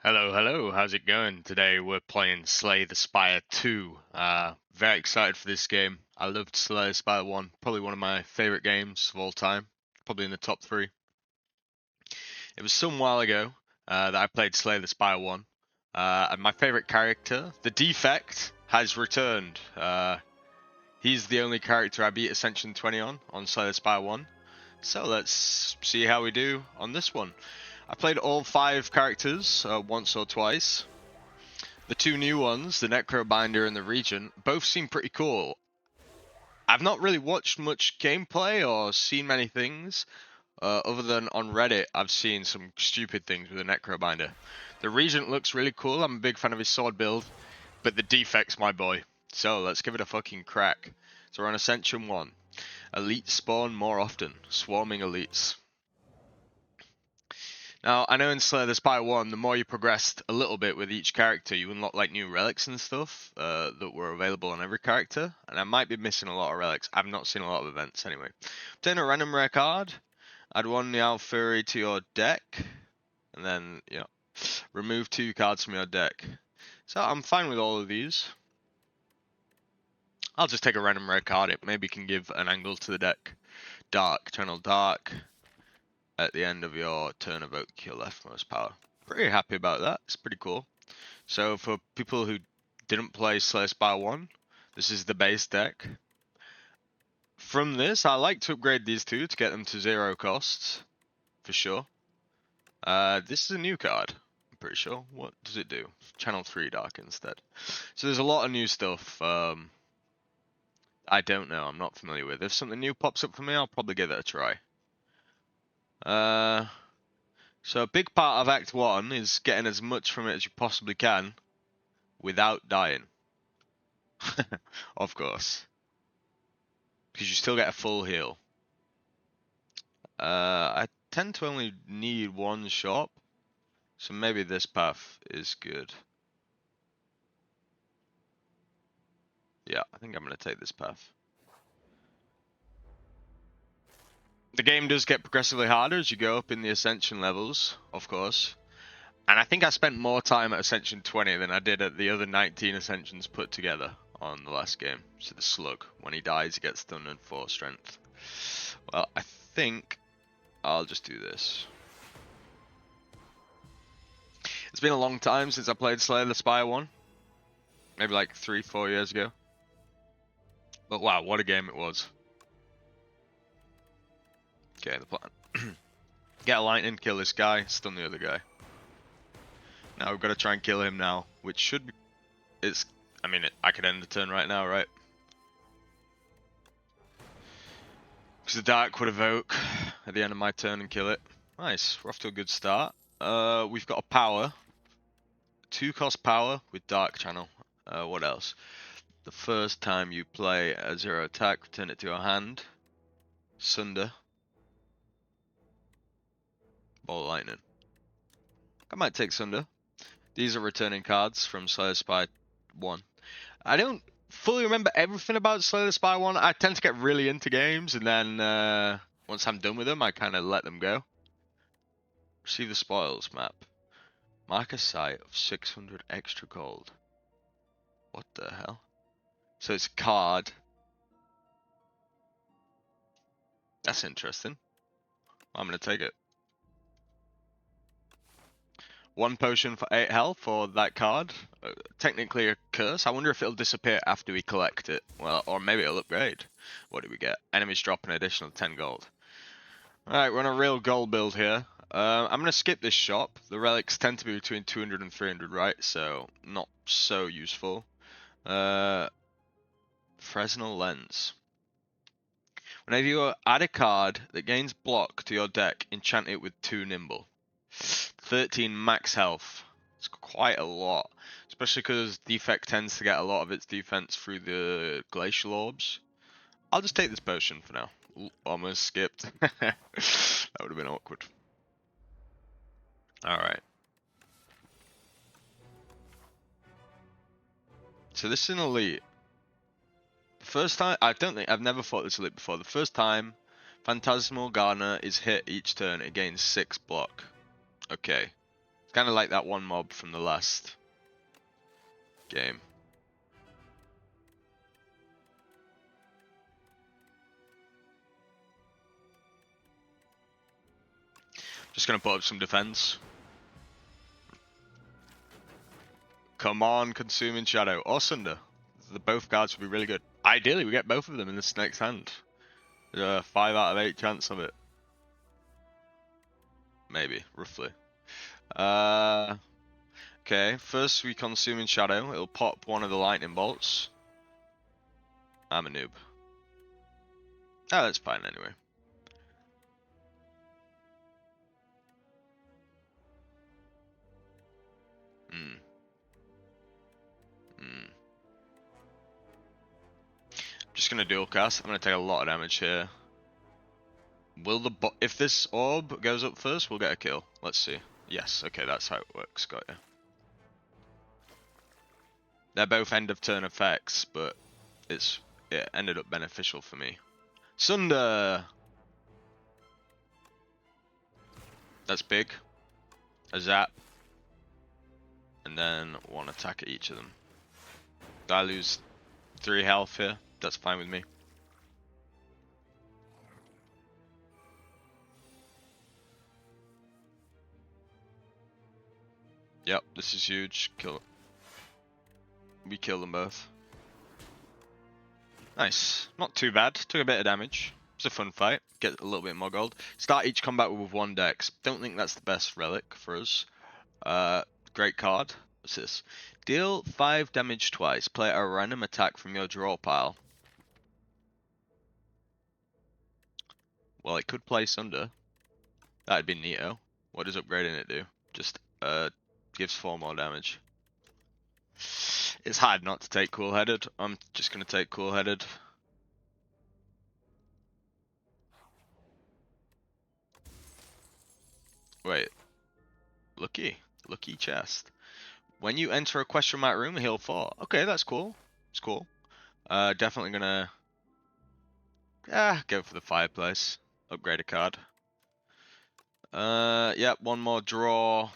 Hello, hello, how's it going? Today we're playing Slay the Spire 2. Very excited for this game. I loved Slay the Spire 1, probably one of my favourite games of all time, probably in the top 3. It was some while ago that I played Slay the Spire 1, and my favourite character, the Defect, has returned. He's the only character I beat Ascension 20 on Slay the Spire 1, so let's see how we do on this one. I played all 5 characters once or twice. The 2 new ones, the Necrobinder and the Regent, both seem pretty cool. I've not really watched much gameplay or seen many things, other than on Reddit I've seen some stupid things with the Necrobinder. The Regent looks really cool, I'm a big fan of his sword build, but the Defect's my boy. So let's give it a fucking crack. So we're on Ascension 1. Elites spawn more often, swarming elites. Now, I know in Slay the Spire 1, the more you progressed a little bit with each character, you unlock like new relics and stuff that were available on every character. And I might be missing a lot of relics. I've not seen a lot of events anyway. Obtain a random rare card. Add 1 Meow Fury to your deck. And then, remove 2 cards from your deck. So I'm fine with all of these. I'll just take a random rare card. It maybe can give an angle to the deck. Dark, Eternal Dark. At the end of your turn, evoke your leftmost power. Pretty happy about that. It's pretty cool. So for people who didn't play Slay the Spire 1, this is the base deck. From this, I like to upgrade these 2 to get them to 0 costs, for sure. This is a new card, I'm pretty sure. What does it do? Channel 3 Dark instead. So there's a lot of new stuff I don't know, I'm not familiar with. If something new pops up for me, I'll probably give it a try. So a big part of Act 1 is getting as much from it as you possibly can without dying. Of course. Because you still get a full heal. I tend to only need 1 shop, so maybe this path is good. Yeah, I think I'm going to take this path. The game does get progressively harder as you go up in the Ascension levels, of course. And I think I spent more time at Ascension 20 than I did at the other 19 Ascensions put together on the last game. So the Slug, when he dies, he gets stunned and 4 strength. Well, I think I'll just do this. It's been a long time since I played Slay the Spire 1. Maybe like 3-4 years ago. But wow, what a game it was. Okay, the plan. Get a lightning, kill this guy, stun the other guy. Now we've got to try and kill him now, which should be... I could end the turn right now, right? Because the Dark would evoke at the end of my turn and kill it. Nice, we're off to a good start. We've got a power. 2 cost power with Dark Channel. What else? The first time you play a 0 attack, return it to your hand. Sunder. Ball of Lightning. I might take Sunder. These are returning cards from Slay the Spire 1. I don't fully remember everything about Slay the Spire 1. I tend to get really into games, and then once I'm done with them, I kind of let them go. Receive the spoils map. Mark a site of 600 extra gold. What the hell? So it's a card. That's interesting. I'm going to take it. 1 potion for 8 health for that card. Technically a curse. I wonder if it'll disappear after we collect it. Well, or maybe it'll upgrade. What do we get? Enemies drop an additional 10 gold. Alright, we're on a real gold build here. I'm going to skip this shop. The relics tend to be between 200 and 300, right? So, not so useful. Fresnel Lens. Whenever you add a card that gains block to your deck, enchant it with 2 nimble. 13 max health. It's quite a lot. Especially because Defect tends to get a lot of its defense through the glacial orbs. I'll just take this potion for now. Ooh, almost skipped. That would have been awkward. Alright. So this is an elite. The first time, I've never fought this elite before. The first time Phantasmal Gardener is hit each turn, it gains 6 block. Okay. Kind of like that one mob from the last game. Just gonna put up some defense. Come on, Consuming Shadow or Sunder. The both cards would be really good. Ideally, we get both of them in this next hand. There's a 5 out of 8 chance of it. Maybe, roughly. Okay, first we Consuming Shadow. It'll pop one of the lightning bolts. I'm a noob. Oh, that's fine anyway. Just gonna dual cast. I'm gonna take a lot of damage here. Will the if this orb goes up first, we'll get a kill. Let's see. Yes, okay, that's how it works. Got ya. They're both end of turn effects, but it ended up beneficial for me. Sunder. That's big. A zap. And then one attack at each of them. I lose 3 health here. That's fine with me. Yep, this is huge. Kill it. We kill them both. Nice. Not too bad. Took a bit of damage. It's a fun fight. Get a little bit more gold. Start each combat with 1 dex. Don't think that's the best relic for us. Great card. What's this? Deal 5 damage twice. Play a random attack from your draw pile. Well, it could play Sunder. That'd be neato. What does upgrading it do? Just gives 4 more damage. It's hard not to take cool-headed. I'm just gonna take cool-headed. Wait. Lucky chest. When you enter a question mark room, heal 4. Okay, that's cool. It's cool. Definitely gonna go for the fireplace. Upgrade a card. Yep, 1 more draw.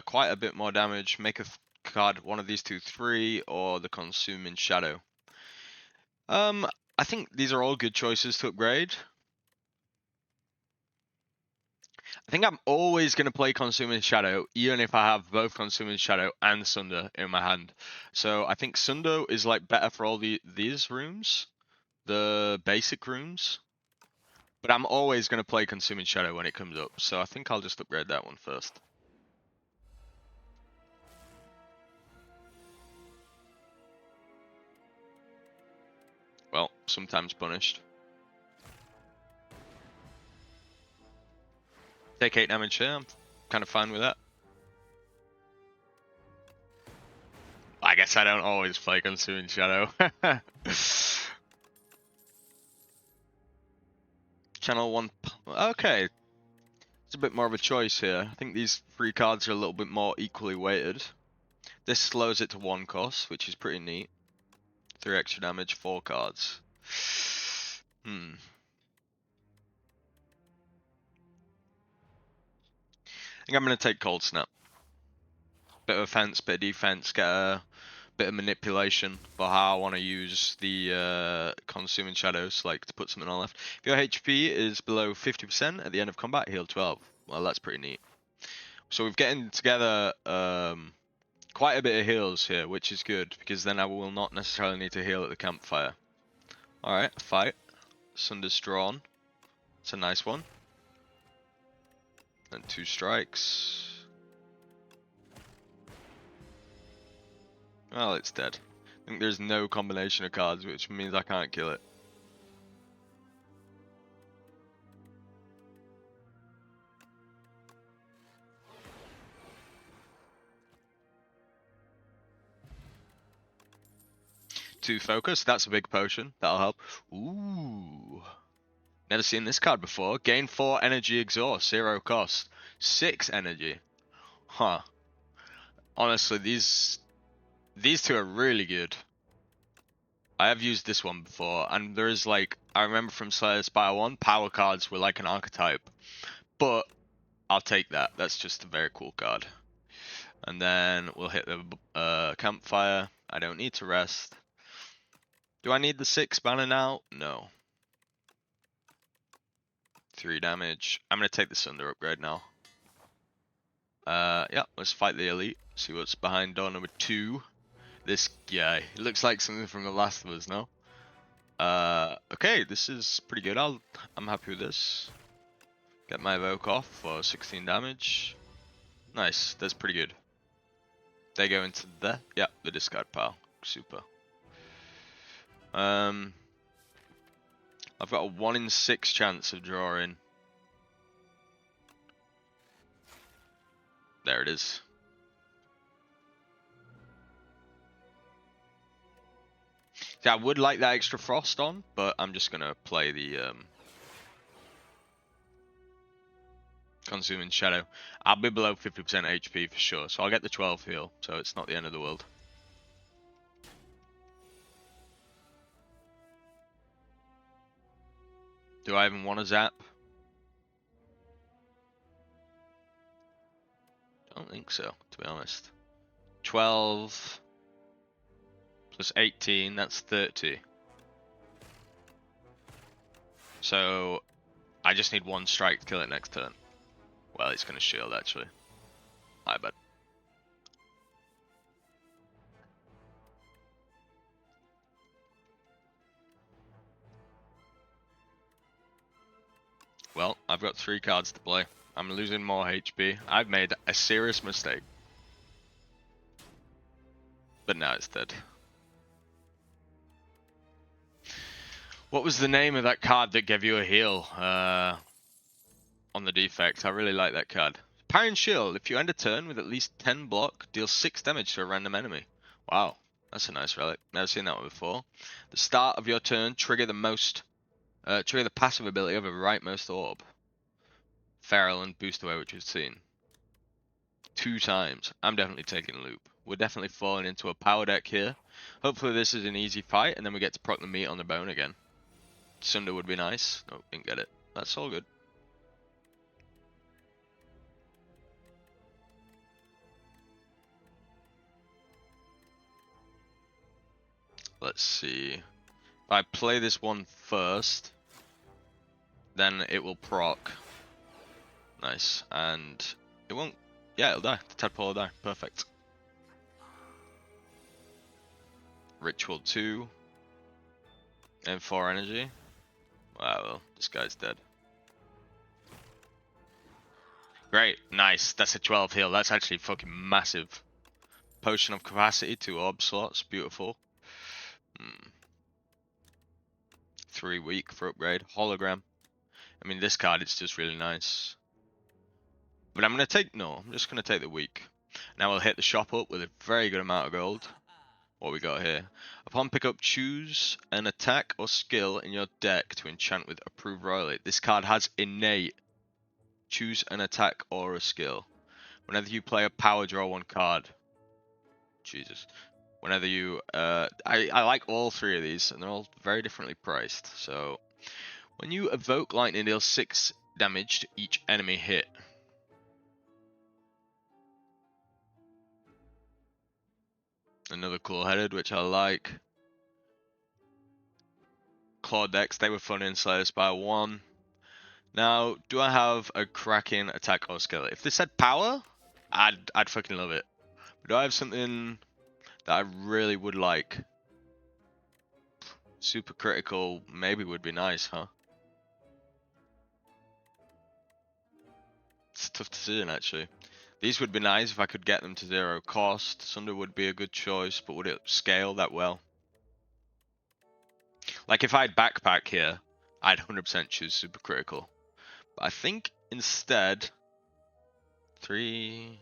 Quite a bit more damage. Make a card, one of these 2, 3, or the Consuming Shadow. I think these are all good choices to upgrade. I think I'm always going to play Consuming Shadow, even if I have both Consuming Shadow and Sunder in my hand. So I think Sunder is like better for all these rooms, the basic rooms. But I'm always going to play Consuming Shadow when it comes up, so I think I'll just upgrade that one first. Well, sometimes punished. Take 8 damage here, I'm kind of fine with that. I guess I don't always play Consuming Shadow. Channel 1. Okay. It's a bit more of a choice here. I think these 3 cards are a little bit more equally weighted. This slows it to 1 cost, which is pretty neat. 3 extra damage, 4 cards. I think I'm going to take Cold Snap. Bit of offense, bit of defense, get a bit of manipulation for how I want to use the Consuming Shadows, like to put something on left. If your HP is below 50% at the end of combat, heal 12. Well, that's pretty neat. So we're getting together quite a bit of heals here, which is good, because then I will not necessarily need to heal at the campfire. Alright, fight. Sunder's drawn. It's a nice one. And 2 strikes. Well, it's dead. I think there's no combination of cards, which means I can't kill it. To focus, that's a big potion. That'll help. Ooh. Never seen this card before. Gain 4 energy exhaust, 0 cost. 6 energy. Huh. Honestly, these 2 are really good. I have used this one before, and there is like, I remember from Slay the Spire 1, power cards were like an archetype. But I'll take that. That's just a very cool card. And then we'll hit the campfire. I don't need to rest. Do I need the 6 mana now? No. 3 damage. I'm going to take the Sunder upgrade now. Yeah, let's fight the elite. See what's behind door number 2. This guy. It looks like something from The Last of Us, no? Okay, this is pretty good. I'm happy with this. Get my evoke off for 16 damage. Nice, that's pretty good. They go into the discard pile. Super. I've got a 1 in 6 chance of drawing. There it is. See, I would like that extra frost on, but I'm just gonna play the Consuming Shadow. I'll be below 50% HP for sure, so I'll get the 12 heal, so it's not the end of the world. Do I even want to zap? I don't think so, to be honest. 12 plus 18, that's 30. So I just need 1 strike to kill it next turn. Well, it's going to shield, actually. My bad. Well, I've got 3 cards to play. I'm losing more HP. I've made a serious mistake. But now it's dead. What was the name of that card that gave you a heal on the Defect? I really like that card. Parry Shield. If you end a turn with at least 10 block, deal 6 damage to a random enemy. Wow, that's a nice relic. Never seen that one before. The start of your turn, trigger the passive ability of a rightmost orb. Feral and boost away, which we've seen 2 times. I'm definitely taking loop. We're definitely falling into a power deck here. Hopefully this is an easy fight, and then we get to proc the meat on the bone again. Sunder would be nice. Nope, didn't get it. That's all good. Let's see. If I play this one first, then it will proc. Nice. And it won't. Yeah, it'll die. The tadpole will die. Perfect. Ritual 2. And 4 energy. Wow, well, this guy's dead. Great, nice. That's a 12 heal. That's actually fucking massive. Potion of capacity, 2 orb slots. Beautiful. 3 weak for upgrade. Hologram. I mean, this card is just really nice. But I'm just going to take the weak. Now we'll hit the shop up with a very good amount of gold. What we got here? Upon pickup, choose an attack or skill in your deck to enchant with approved royally. This card has innate. Choose an attack or a skill. Whenever you play a power, draw 1 card. Jesus. Whenever you... I like all 3 of these, and they're all very differently priced. So, when you evoke lightning, deal 6 damage to each enemy hit. Another cool-headed, which I like. Claw decks, they were fun in Slay the Spire 1. Now, do I have a cracking attack or skill? If this said power, I'd fucking love it. But do I have something that I really would like? Super critical maybe would be nice, huh? It's a tough decision, actually. These would be nice if I could get them to 0 cost. Sunder would be a good choice, but would it scale that well? Like, if I had backpack here, I'd 100% choose super critical. But I think instead, 3...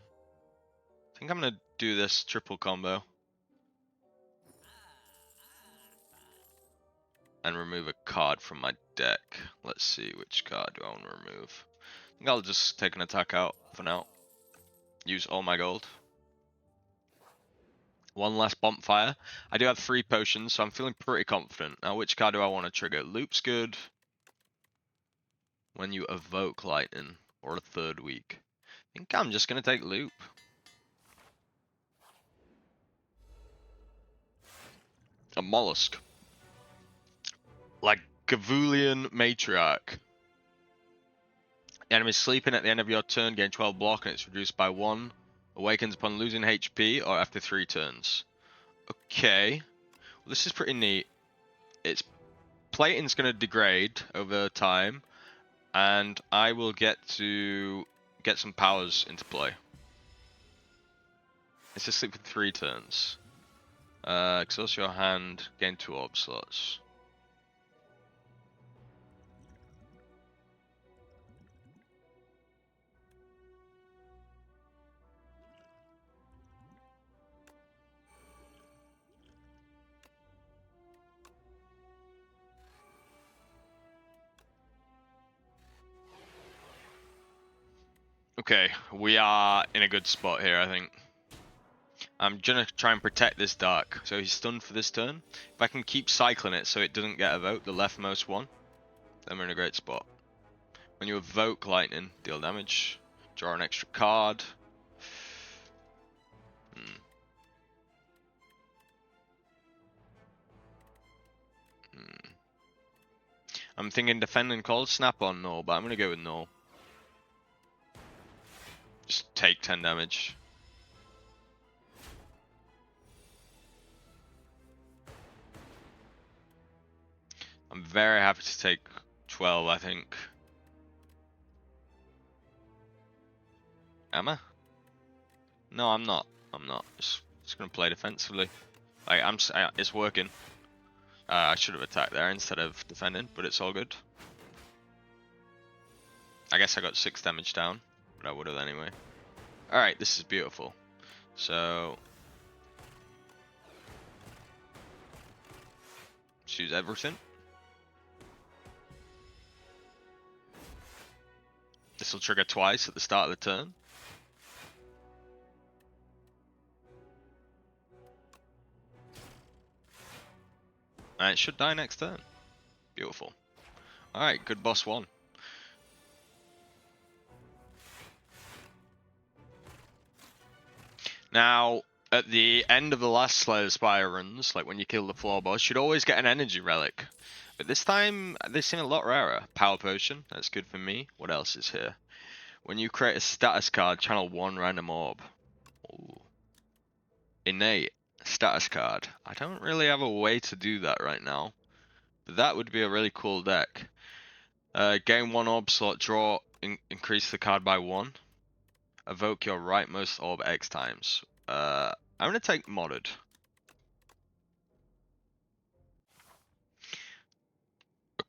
I think I'm going to do this triple combo. And remove a card from my deck. Let's see, which card do I want to remove? I think I'll just take an attack out for now. Use all my gold. 1 last bonfire. I do have 3 potions, so I'm feeling pretty confident. Now, which card do I want to trigger? Loop's good. When you evoke lightning, or a 3rd week. I think I'm just going to take loop. A mollusk. Like Gavulian Matriarch. Enemy sleeping at the end of your turn, gain 12 block, and it's reduced by 1. Awakens upon losing HP or after 3 turns. Okay. Well, this is pretty neat. Its plating's going to degrade over time, and I will get to get some powers into play. It's asleep for 3 turns. Exhaust your hand, gain 2 orb slots. Okay, we are in a good spot here, I think. I'm gonna try and protect this dark. So he's stunned for this turn. If I can keep cycling it so it doesn't get evoked, the leftmost one, then we're in a great spot. When you evoke lightning, deal damage. Draw an extra card. I'm thinking defend and cold snap on null, but I'm gonna go with null. Just take 10 damage. I'm very happy to take 12, I think. Am I? No, I'm not. I'm not. Just gonna play defensively. Like it's working. I should have attacked there instead of defending, but it's all good. I guess I got 6 damage down, but I would have anyway. Alright, this is beautiful. So choose everything. This will trigger twice at the start of the turn. And it should die next turn. Beautiful. Alright, good boss 1. Now, at the end of the last Slay the Spire runs, like when you kill the floor boss, you'd always get an energy relic. But this time, they seem a lot rarer. Power Potion, that's good for me. What else is here? When you create a status card, channel 1 random orb. Ooh. Innate status card. I don't really have a way to do that right now. But that would be a really cool deck. Gain 1 orb slot, draw, increase the card by 1. Evoke your rightmost orb X times. I'm gonna take modded.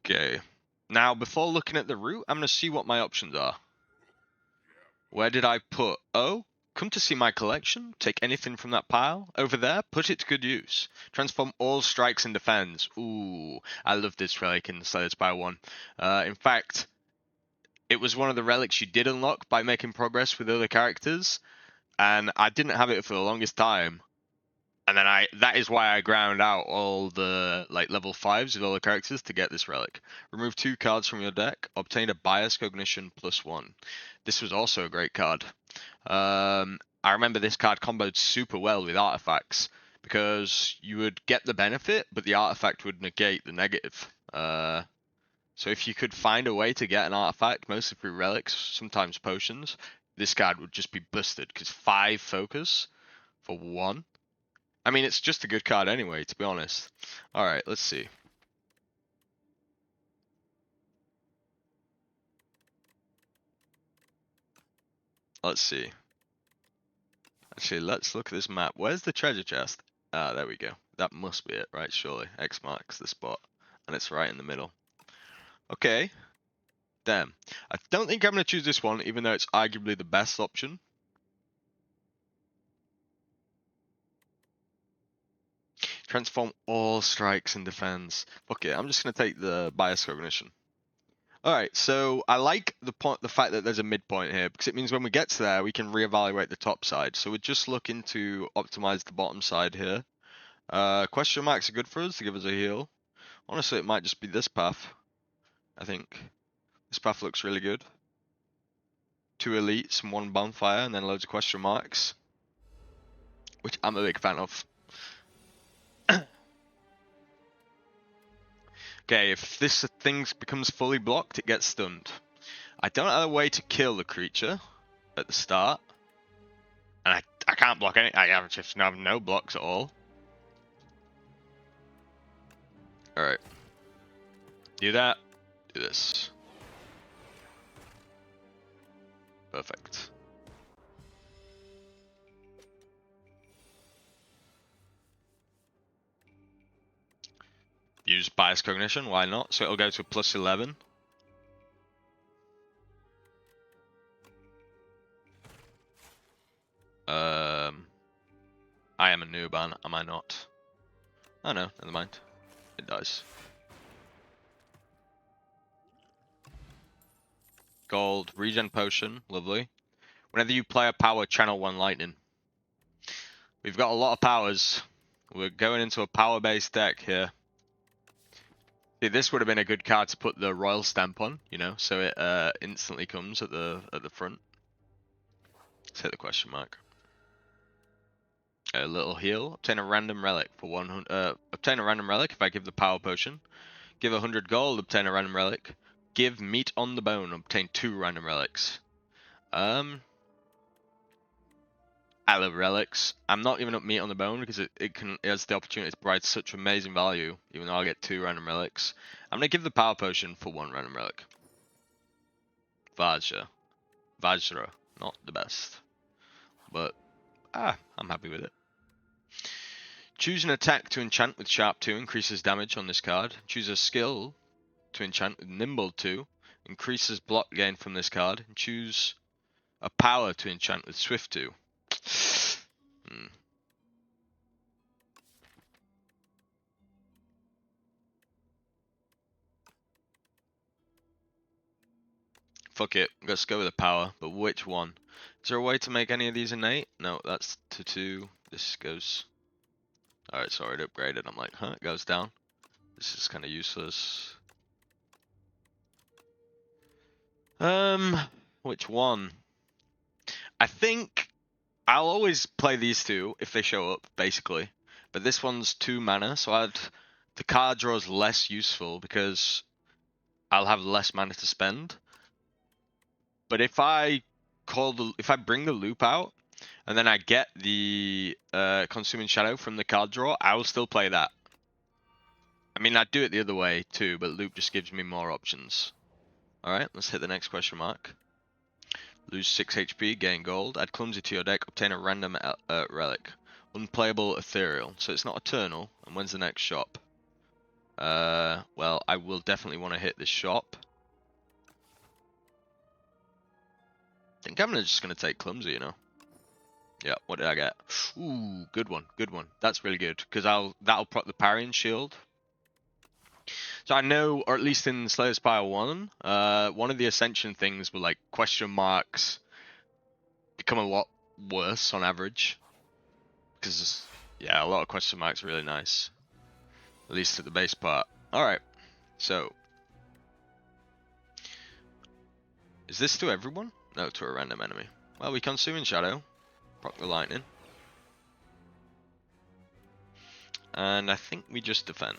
Okay. Now, before looking at the route, I'm gonna see what my options are. Where did I put? Oh, come to see my collection. Take anything from that pile. Over there, put it to good use. Transform all strikes and defends. Ooh, I love this relic in the Slay the Spire 1. In fact, it was one of the relics you did unlock by making progress with other characters, and I didn't have it for the longest time. And then that is why I ground out all the like level 5s with all the characters to get this relic. Remove 2 cards from your deck. Obtain a bias cognition +1. This was also a great card. I remember this card comboed super well with artifacts because you would get the benefit, but the artifact would negate the negative. So if you could find a way to get an artifact, mostly through relics, sometimes potions, this card would just be busted because 5 focus for 1. I mean, it's just a good card anyway, to be honest. Alright, let's see. Let's see. Actually, let's look at this map. Where's the treasure chest? Ah, there we go. That must be it, right? Surely. X marks the spot. And it's right in the middle. Okay. Damn. I don't think I'm going to choose this one, even though it's arguably the best option. Transform all strikes and defense. Okay, I'm just going to take the bias cognition. Alright, so I like the fact that there's a midpoint here, because it means when we get to there, we can reevaluate the top side. So we're just looking to optimize the bottom side here. Question marks are good for us to give us a heal. Honestly, it might just be this path, I think. This path looks really good. 2 elites and 1 bonfire, and then loads of question marks, which I'm a big fan of. Okay, if this thing becomes fully blocked, it gets stunned. I don't have a way to kill the creature at the start. And I can't block any. I just have no blocks at all. Alright. Do that. Do this. Perfect. Use bias cognition, why not? So it'll go to a +11. I am a noob, am I not? Oh no, never mind. It does. Gold, regen potion, lovely. Whenever you play a power, channel 1 lightning. We've got a lot of powers. We're going into a power-based deck here. See, this would have been a good card to put the royal stamp on, you know, so it instantly comes at the front. Let's hit the question mark. A little heal. Obtain a random relic for 100. Obtain a random relic if I give the power potion. Give 100 gold. Obtain a random relic. Give meat on the bone. Obtain 2 random relics. I love relics. I'm not giving up meat on the bone because it has the opportunity to provide such amazing value. Even though I'll get 2 random relics, I'm gonna give the power potion for 1 random relic. Vajra, not the best, but I'm happy with it. Choose an attack to enchant with Sharp 2, increases damage on this card. Choose a skill to enchant with Nimble 2, increases block gain from this card. And choose a power to enchant with Swift 2. Fuck it, let's go with a power, but which one? Is there a way to make any of these innate? No, that's to 2. This goes... Alright, sorry, it upgraded. I'm like, huh, it goes down. This is kind of useless. Which one? I think I'll always play these 2 if they show up, basically. But this one's 2 mana, so the card draw is less useful because I'll have less mana to spend. But if I bring the loop out and then I get the Consuming Shadow from the card draw, I will still play that. I mean, I'd do it the other way too, but loop just gives me more options. Alright, let's hit the next question mark. Lose 6 HP, gain gold. Add Clumsy to your deck, obtain a random relic. Unplayable Ethereal, so it's not Eternal. And when's the next shop? Well, I will definitely want to hit this shop. I think I'm just going to take Clumsy, you know. Yeah, what did I get? Ooh, good one, good one. That's really good, because that'll proc the parry and shield. So I know, or at least in Slay the Spire 1, one of the Ascension things were like question marks become a lot worse on average. Because, yeah, a lot of question marks are really nice. At least at the base part. Alright, so. Is this to everyone? No, to a random enemy. Well, we Consuming Shadow. Proc the lightning. And I think we just defend.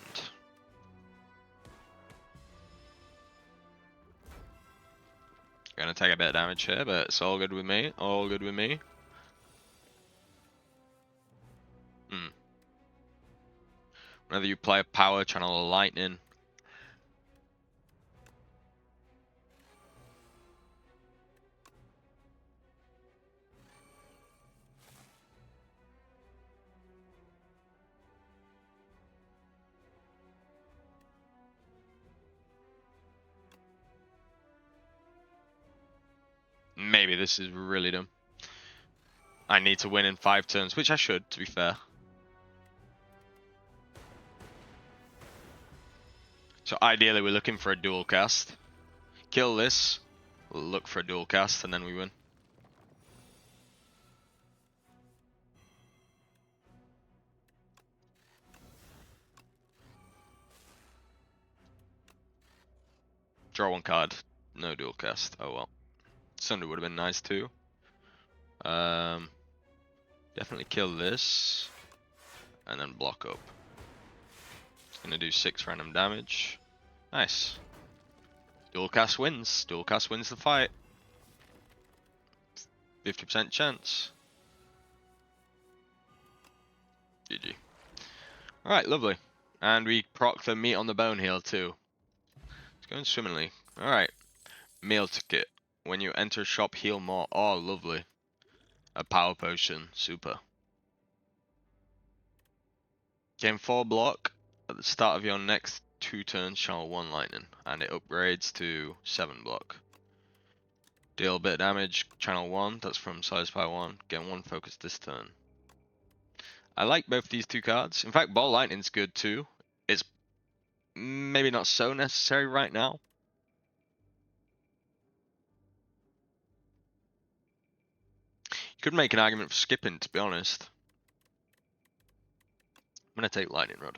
Gonna take a bit of damage here, but it's all good with me. All good with me. Whenever you play a power, channel a lightning. Maybe this is really dumb. I need to win in 5 turns, which I should, to be fair. So ideally we're looking for a dual cast. Kill this, we'll look for a dual cast, and then we win. Draw 1 card, no dual cast, oh well. Sunder would have been nice too. Definitely kill this, and then block up. It's gonna do 6 random damage. Nice. Dual cast wins. Dual cast wins the fight. 50% chance. GG. Alright, lovely. And we proc the meat on the bone heal too. It's going swimmingly. Alright. Meal ticket. When you enter shop, heal more. Oh, lovely. A power potion. Super. Gain 4 block. At the start of your next 2 turns, channel 1 lightning. And it upgrades to 7 block. Deal a bit of damage. Channel 1. That's from Slay the Spire 1. Gain 1 focus this turn. I like both these 2 cards. In fact, Ball Lightning's good too. It's maybe not so necessary right now. You could make an argument for skipping, to be honest. I'm going to take Lightning Rod.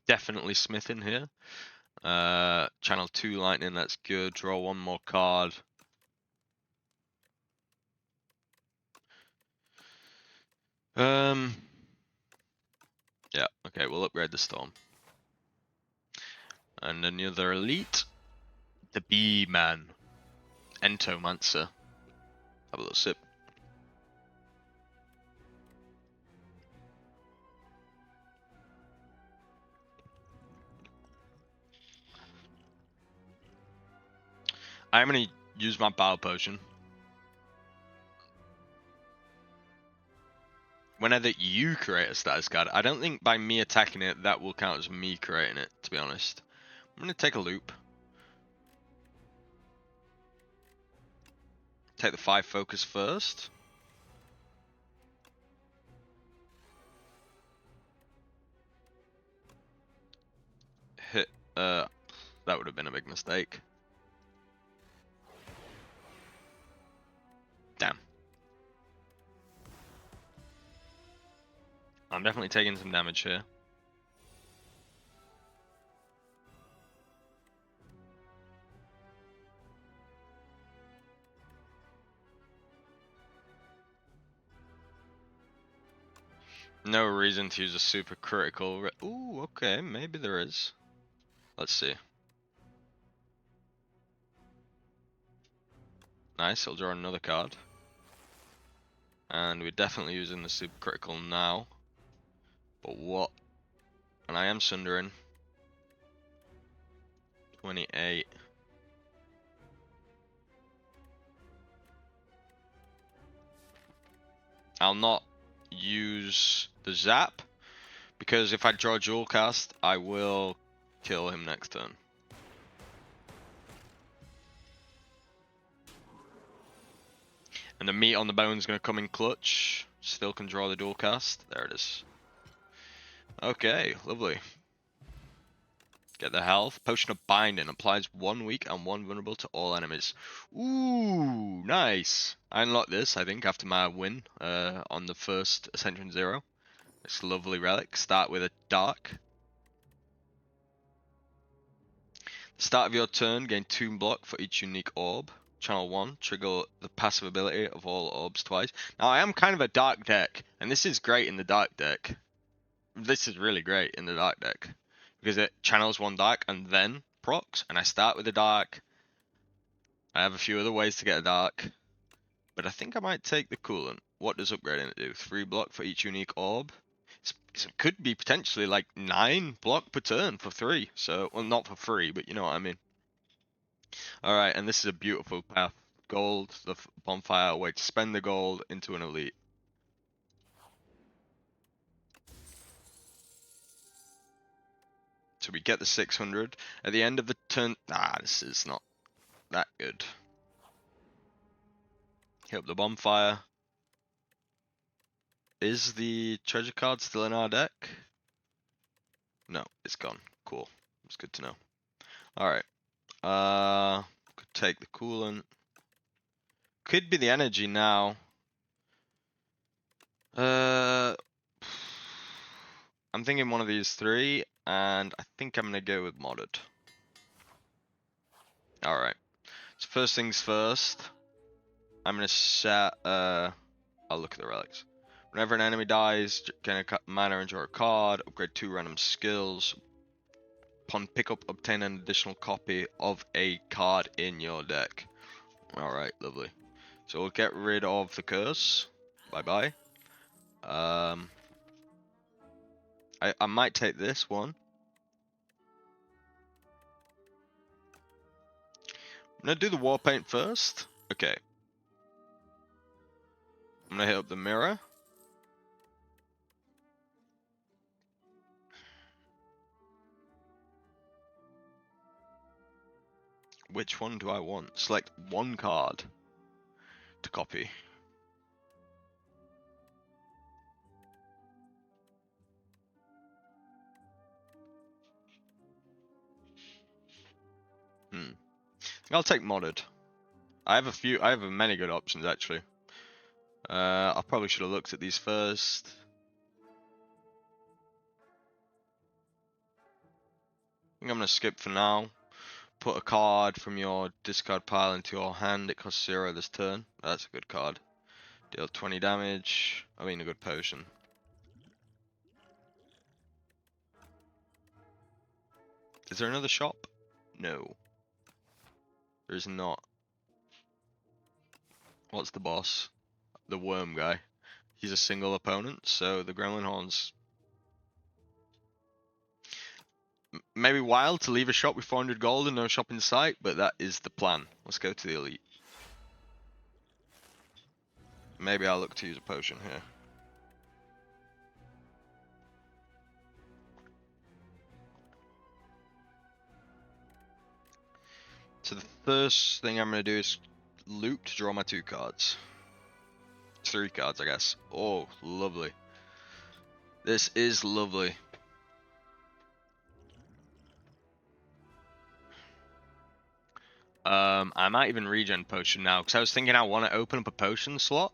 Definitely Smith in here. Channel 2 Lightning, that's good. Draw 1 more card. Yeah, okay, we'll upgrade the Storm. And another Elite. The Bee-Man. Entomancer. Have a little sip. I'm going to use my Power Potion. Whenever you create a status card, I don't think by me attacking it, that will count as me creating it, to be honest. I'm going to take a loop. Take the 5 focus first. Hit, that would have been a big mistake. Damn. I'm definitely taking some damage here. No reason to use a super critical. Ooh, okay, maybe there is. Let's see. Nice, I'll draw another card. And we're definitely using the super critical now. But what? And I am sundering. 28. I'll not use the zap, because if I draw dual cast, I will kill him next turn. And the meat on the bone is going to come in clutch. Still can draw the dual cast. There it is. Okay, lovely. Get the health. Potion of Binding applies 1 weak and 1 vulnerable to all enemies. Ooh, nice. I unlocked this, I think, after my win on the first Ascension 0. This lovely relic. Start with a dark. Start of your turn, gain 2 block for each unique orb. Channel 1, trigger the passive ability of all orbs twice. Now, I am kind of a dark deck, and this is great in the dark deck. This is really great in the dark deck, because it channels 1 dark and then procs, and I start with a dark. I have a few other ways to get a dark, but I think I might take the coolant. What does upgrading it do? 3 block for each unique orb. It could be potentially like 9 block per turn for 3. So, well, not for free, but you know what I mean. Alright, and this is a beautiful path. Gold, the bonfire, way to spend the gold into an elite. So we get the 600. At the end of the turn... this is not that good. Hit up the bonfire. Is the treasure card still in our deck? No, it's gone. Cool. It's good to know. Alright. Could take the coolant. Could be the energy now. I'm thinking one of these 3, and I think I'm gonna go with modded. Alright. So first things first. I'm gonna set I'll look at the relics. Whenever an enemy dies, gain a mana and draw a card. Upgrade 2 random skills. Upon pickup, obtain an additional copy of a card in your deck. Alright, lovely. So we'll get rid of the curse. Bye-bye. I might take this one. I'm gonna do the war paint first. Okay. I'm gonna hit up the mirror. Which one do I want? Select one card to copy. I'll take modded. I have many good options actually. I probably should have looked at these first. I think I'm gonna skip for now. Put a card from your discard pile into your hand. It costs 0 this turn. That's a good card. Deal 20 damage. I mean, a good potion. Is there another shop? No. There's not. What's the boss? The worm guy. He's a single opponent, so the Gremlin Horns. Maybe wild to leave a shop with 400 gold and no shop in sight, but that is the plan. Let's go to the elite. Maybe I'll look to use a potion here. So the first thing I'm going to do is loot to draw my 2 cards. 3 cards, I guess. Oh, lovely. This is lovely. I might even regen potion now, because I was thinking I want to open up a potion slot.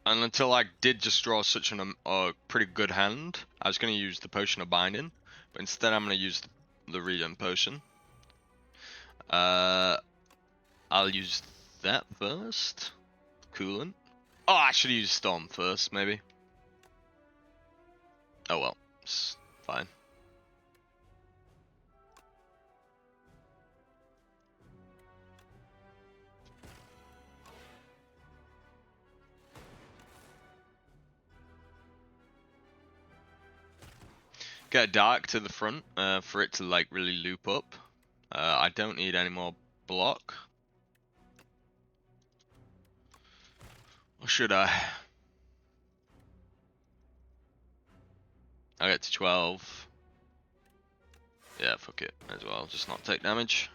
And until I did just draw such a pretty good hand, I was going to use the potion of binding. But instead I'm going to use the regen potion. I'll use that first. Coolant. Oh, I should use Storm first, maybe. Oh well, it's fine. Get a dark to the front for it to like really loop up. I don't need any more block. Or should I? I get to 12. Yeah, fuck it as well. Just not take damage.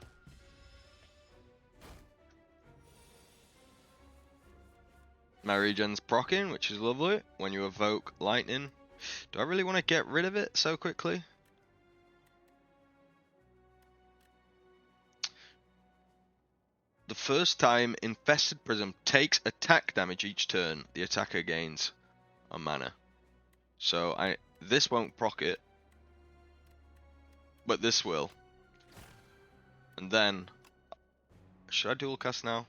My regen's proccing, which is lovely. When you evoke lightning. Do I really want to get rid of it so quickly? The first time Infested Prism takes attack damage each turn, the attacker gains a mana. So this won't proc it, but this will. And then, should I dual cast now?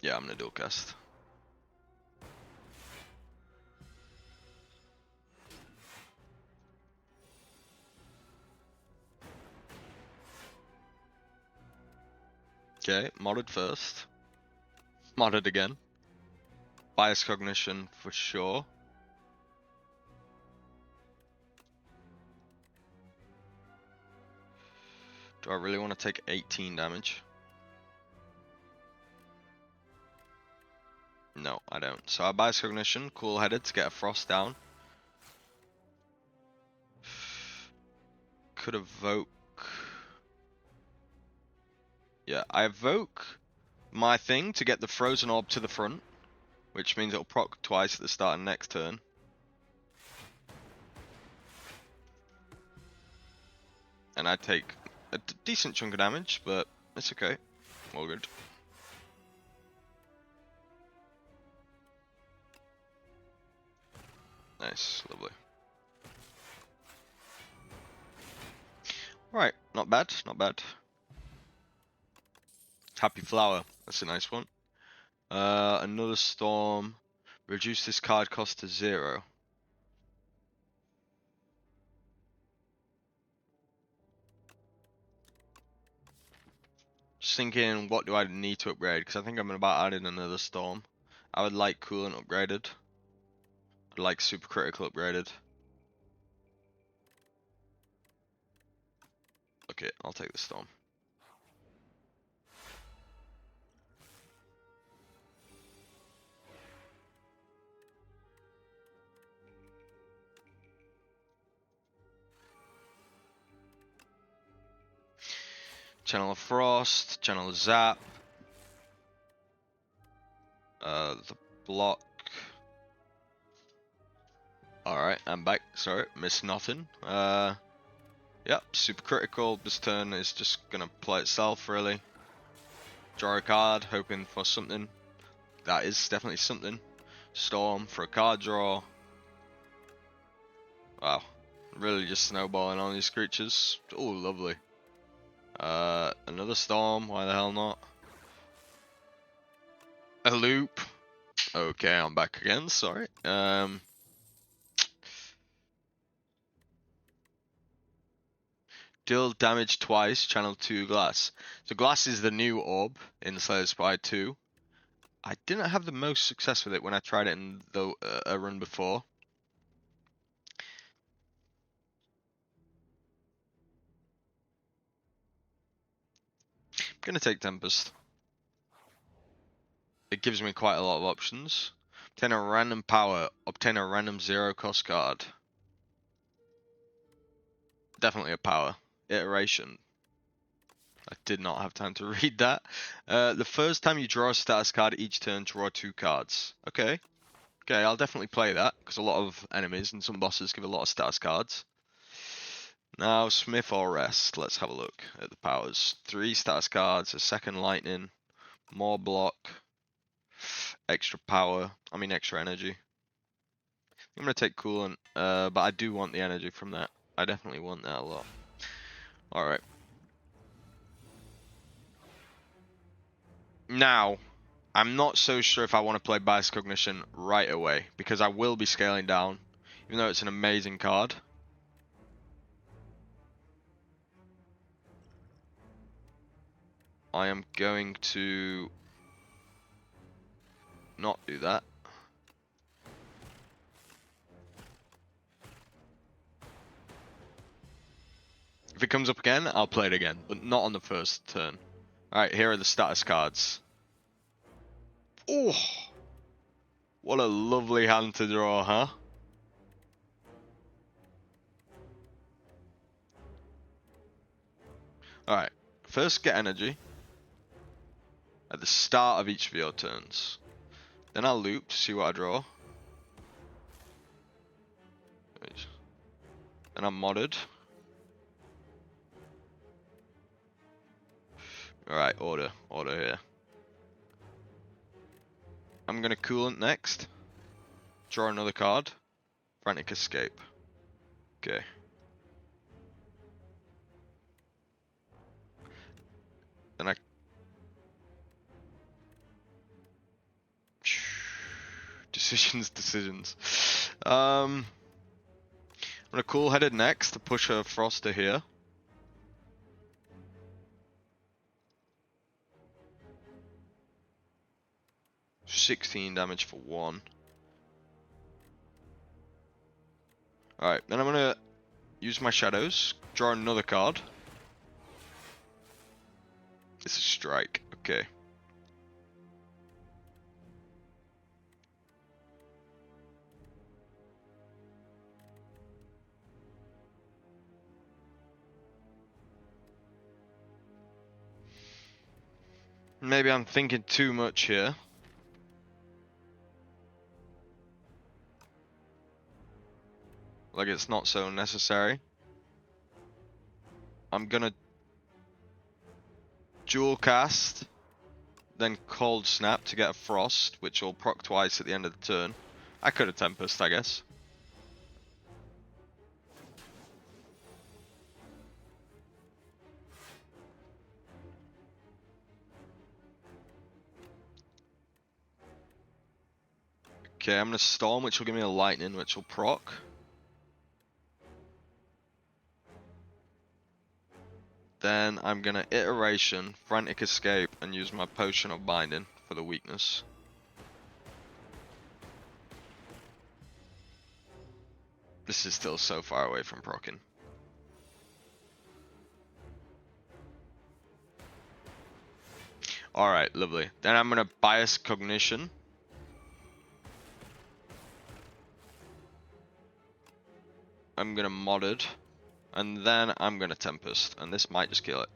Yeah, I'm gonna dual cast. Okay, modded first. Modded again. Bias cognition for sure. Do I really want to take 18 damage? No, I don't. So I bias cognition, cool headed to get a frost down. Could evoke. Yeah, I evoke my thing to get the frozen orb to the front, which means it'll proc twice at the start of next turn. And I take a decent chunk of damage, but it's okay. All good. Nice, lovely. Right, not bad, not bad. Happy Flower, that's a nice one. Another Storm. Reduce this card cost to 0. Just thinking, what do I need to upgrade? Because I think I'm about adding another Storm. I would like Coolant upgraded. I'd like Super Critical upgraded. Okay, I'll take the Storm. Channel of Frost, Channel of Zap. The block. Alright, I'm back. Sorry, missed nothing. Yep, super critical. This turn is just gonna play itself, really. Draw a card, hoping for something. That is definitely something. Storm for a card draw. Wow, really just snowballing on these creatures. Oh, lovely. Another Storm, why the hell not? A loop. Okay, I'm back again, sorry. Deal damage twice, channel 2 glass. So glass is the new orb in Slay the Spire 2. I didn't have the most success with it when I tried it in a run before. I'm gonna take Tempest. It gives me quite a lot of options. Obtain a random power, obtain a random 0 cost card. Definitely a power. Iteration. I did not have time to read that. The first time you draw a status card each turn, draw 2 cards. Okay. Okay, I'll definitely play that, because a lot of enemies and some bosses give a lot of status cards. Now, Smith or Rest. Let's have a look at the powers. 3 status cards, a second lightning, more block, extra power, extra energy. I'm going to take Coolant, but I do want the energy from that. I definitely want that a lot. Alright. Now, I'm not so sure if I want to play Bias Cognition right away, because I will be scaling down, even though it's an amazing card. I am going to not do that. If it comes up again, I'll play it again, but not on the first turn. Alright, here are the status cards. Oh! What a lovely hand to draw, huh? Alright, first get energy at the start of each of your turns. Then I'll loop to see what I draw. Then I'm modded. Alright, order here. I'm gonna Coolant next. Draw another card. Frantic Escape. Okay. Then I... Decisions. I'm gonna Cool-Headed next to push a Froster here. $16 damage for 1. Alright, then I'm gonna use my shadows, draw another card. It's a strike, okay. Maybe I'm thinking too much here. Like it's not so necessary. I'm gonna dual cast, then Cold Snap to get a Frost, which will proc twice at the end of the turn. I could have Tempest, I guess. Okay, I'm gonna Storm, which will give me a Lightning, which will proc. Then I'm gonna Iteration, Frantic Escape, and use my Potion of Binding for the weakness. This is still so far away from proccing. Alright, lovely. Then I'm gonna Bias Cognition. I'm gonna Modded. And then I'm gonna Tempest, and this might just kill it.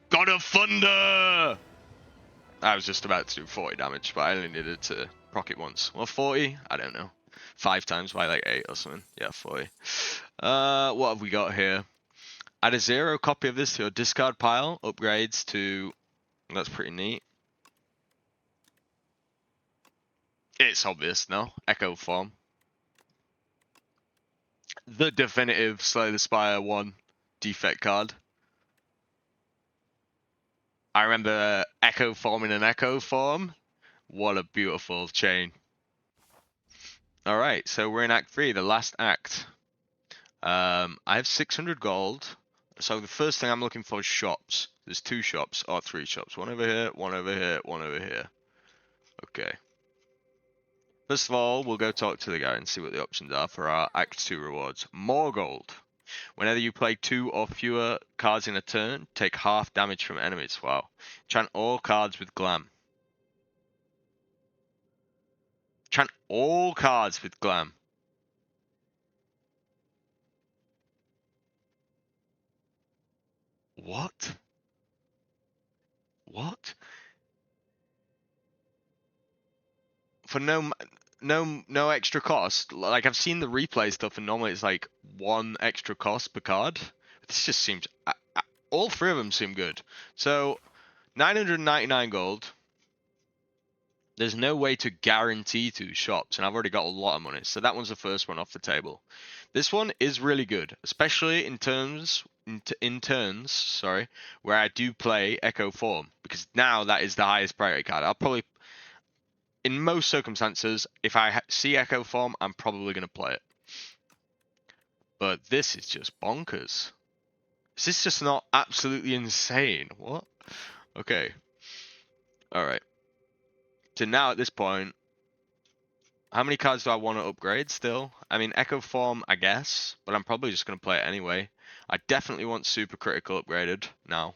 God of Thunder! I was just about to do 40 damage, but I only needed to proc it once. Well, 40? I don't know. 5 times by like 8 or something. Yeah, 40. What have we got here? Add a 0 copy of this to your discard pile. Upgrades to... That's pretty neat. It's obvious, no? Echo Form. The definitive Slay the Spire 1 Defect card. I remember Echo Form in an Echo Form. What a beautiful chain. Alright, so we're in Act 3, the last act. I have 600 gold. So the first thing I'm looking for is shops. There's 2 shops, or 3 shops. One over here, one over here, one over here. Okay. First of all, we'll go talk to the guy and see what the options are for our Act 2 rewards. More gold. Whenever you play 2 or fewer cards in a turn, take half damage from enemies. Wow. Chant all cards with Glam. Chant all cards with Glam. What? What? For no extra cost. Like, I've seen the replay stuff, and normally it's like 1 extra cost per card. This just seems... all 3 of them seem good. So, 999 gold. There's no way to guarantee 2 shops, and I've already got a lot of money. So that one's the first one off the table. This one is really good, especially in turns, sorry, where I do play Echo Form, because now that is the highest priority card. I'll probably... In most circumstances, if I see Echo Form, I'm probably going to play it. But this is just bonkers. Is this just not absolutely insane? What? Okay. Alright. So now at this point, how many cards do I want to upgrade still? I mean, Echo Form, I guess, but I'm probably just going to play it anyway. I definitely want Super Critical upgraded now.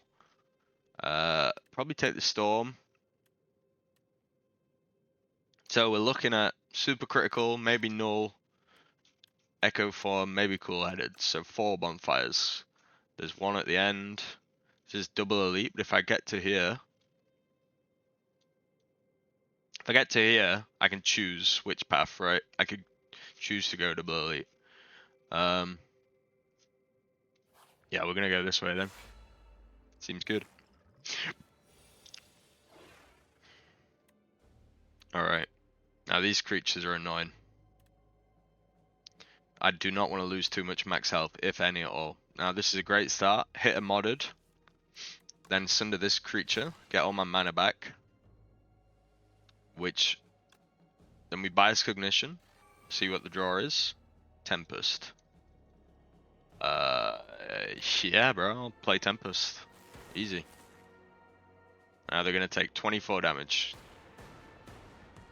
Probably take the Storm. So we're looking at Super Critical, maybe Null, Echo Form, maybe Cool Headed. So 4 bonfires. There's 1 at the end. This is double elite, but if I get to here, I can choose which path, right? I could choose to go double elite. Yeah, we're gonna go this way then. Seems good. Alright. Now these creatures are annoying. I do not want to lose too much max health, if any at all. Now this is a great start. Hit a modded. Then sunder this creature. Get all my mana back. Which... Then we Bias Cognition. See what the draw is. Tempest. Yeah, bro. I'll play Tempest. Easy. Now they're going to take 24 damage.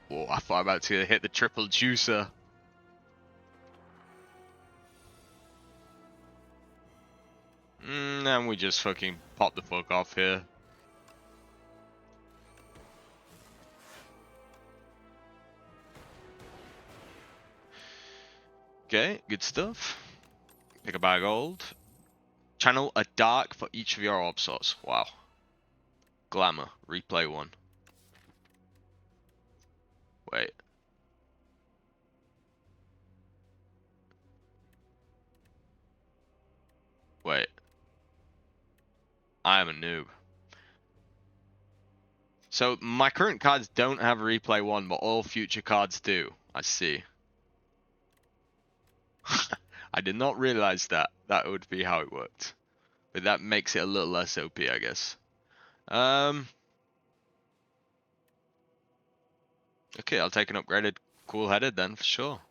Whoa, I thought I was about to hit the triple juicer. And we just fucking pop the fuck off here. Okay, good stuff. Pick a bag of gold. Channel a dark for each of your orb sorts. Wow. Glamour. Replay 1. Wait. Wait. I am a noob. So my current cards don't have replay 1, but all future cards do. I see. I did not realize that would be how it worked. But that makes it a little less OP, I guess. Okay, I'll take an upgraded cool-headed then, for sure.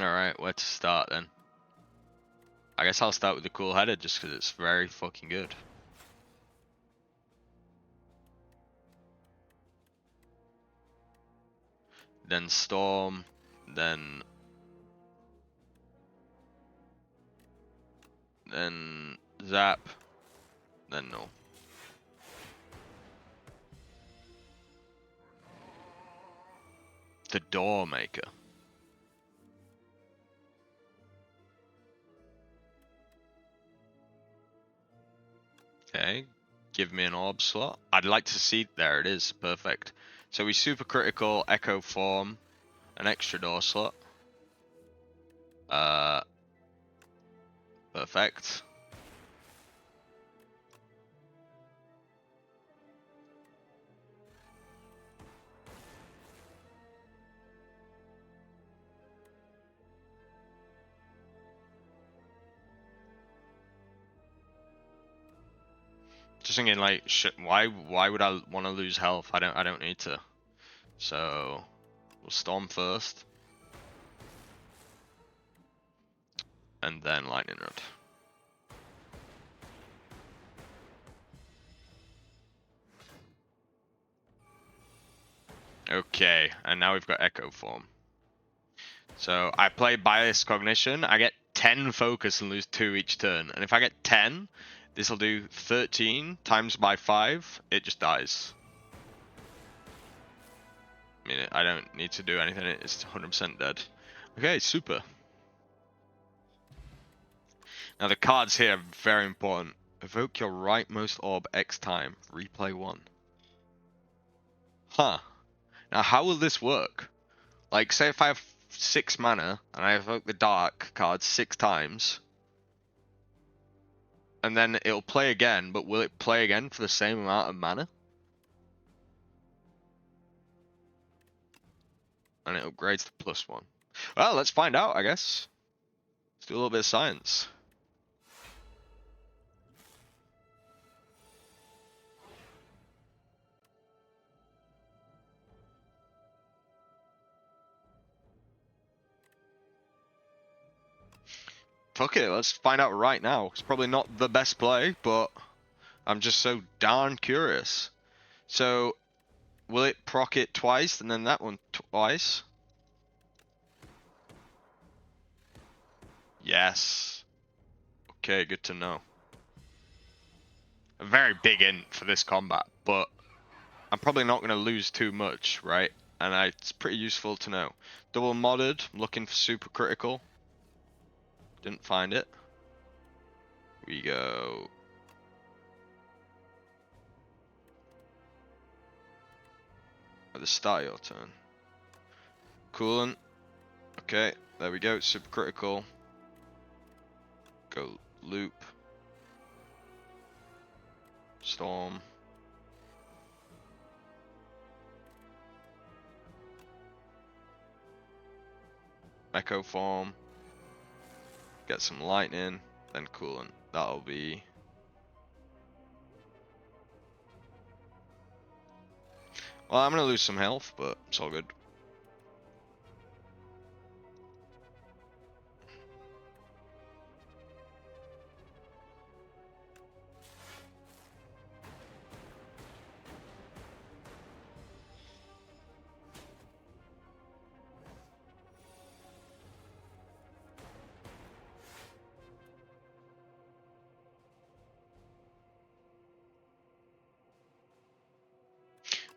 Alright, where to start then? I guess I'll start with the cool-headed just because it's very fucking good. Then Storm, then Zap, then no. The Door Maker. Okay, give me an orb slot. I'd like to see, there it is, perfect. So we super critical, echo form, an extra door slot. Perfect. Just thinking, like, shit, why would I want to lose health? I don't need to. So we'll Storm first, and then Lightning Rod. Okay, and now we've got Echo Form. So I play Bias Cognition. I get 10 focus and lose 2 each turn. And if I get 10, this will do 13 times by 5. It just dies. I mean, I don't need to do anything. It's 100% dead. Okay, super. Now the cards here are very important. Evoke your rightmost orb X time. Replay 1. Huh. Now how will this work? Like, say if I have 6 mana and I evoke the dark card 6 times, and then it'll play again, but will it play again for the same amount of mana? And it upgrades to +1. Well, let's find out, I guess. Let's do a little bit of science. Fuck it, let's find out right now. It's probably not the best play, but I'm just so darn curious. So, will it proc it twice and then that one twice? Yes. Okay, good to know. A very big int for this combat, but I'm probably not going to lose too much, right? And it's pretty useful to know. Double modded, I'm looking for super critical. Didn't find it. We go. At the start of your turn. Coolant. Okay, there we go. Super critical. Go loop. Storm. Echo form. Get some lightning. Then coolant. That'll be. Well, I'm gonna lose some health, but it's all good.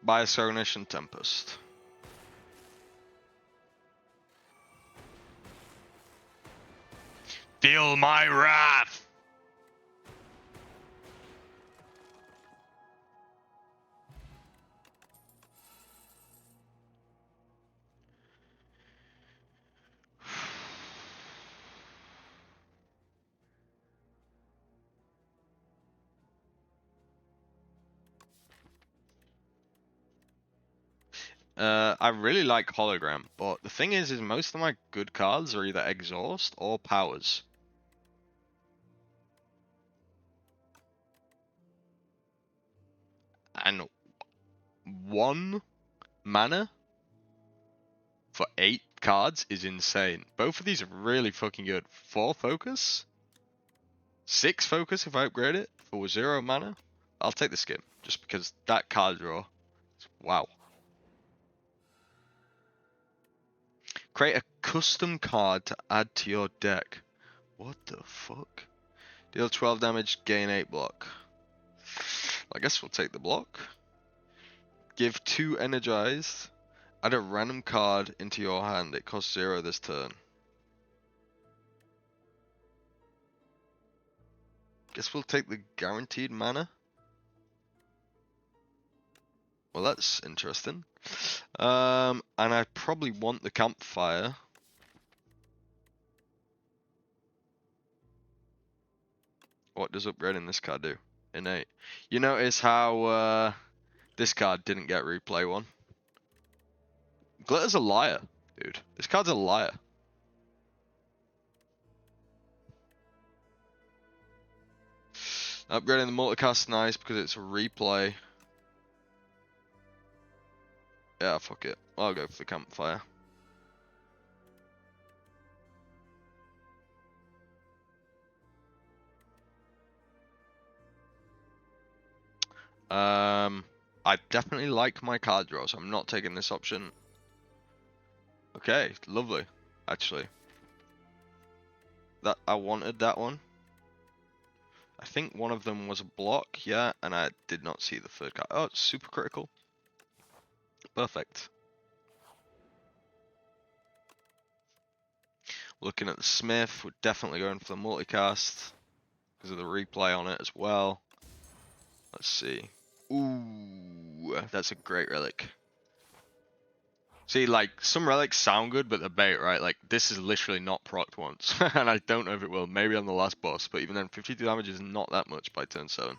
Bias Cognition Tempest. Feel my wrath! I really like Hologram, but the thing is most of my good cards are either Exhaust or Powers. And 1 mana for 8 cards is insane. Both of these are really fucking good. 4 focus, 6 focus if I upgrade it for 0 mana. I'll take the skip just because that card draw. Wow. Create a custom card to add to your deck. What the fuck? Deal 12 damage, gain 8 block. I guess we'll take the block. Give 2 energized. Add a random card into your hand. It costs 0 this turn. Guess we'll take the guaranteed mana. Well, that's interesting. And I probably want the campfire. What does upgrading this card do? Innate. You notice how this card didn't get replay 1? Glitter's a liar, dude. This card's a liar. Upgrading the multicast nice because it's a replay. Yeah, fuck it. I'll go for the campfire. I definitely like my card draw, so I'm not taking this option. Okay, lovely. Actually, that I wanted that one. I think one of them was a block, yeah, and I did not see the third card. Oh, it's super critical. Perfect. Looking at the Smith, we're definitely going for the multicast because of the replay on it as well. Let's see. Ooh, that's a great relic. See, like, some relics sound good, but they're bait, right? Like, this is literally not procced once, and I don't know if it will. Maybe on the last boss, but even then, 52 damage is not that much by turn 7.